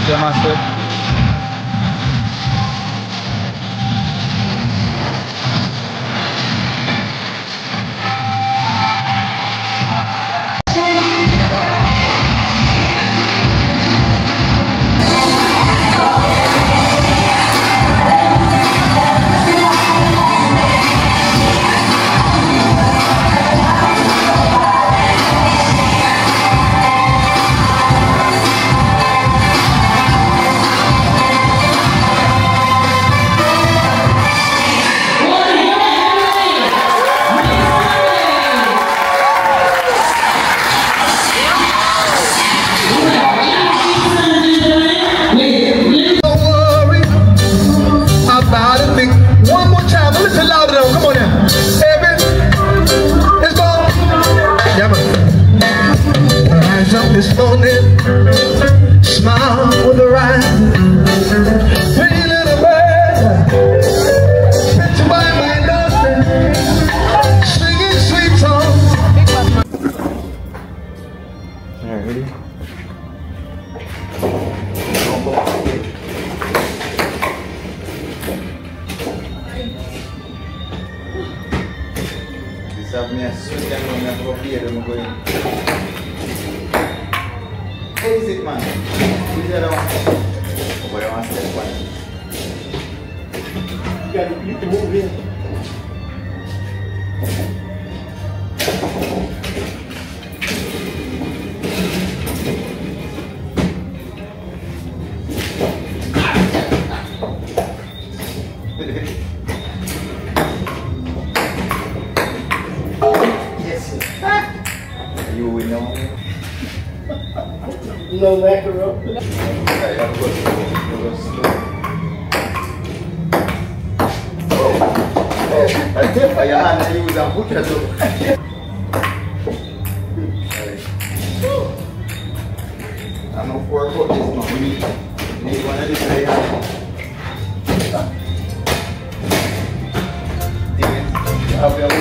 Yeah, master. This morning, smile with a rise. Pretty little bird, picture by my nothing, singing sweet songs. Alright, ready? Sabe minha suja, minha bobeira, não vou. What is it, man? Is it around? What I want to say, what? You need to move here. Yes. You will know. No mackerel. Ayan, ayuda po siya to. Ano for ko is mahuli. Hindi ko na dito yan. Tingin. Sabi ako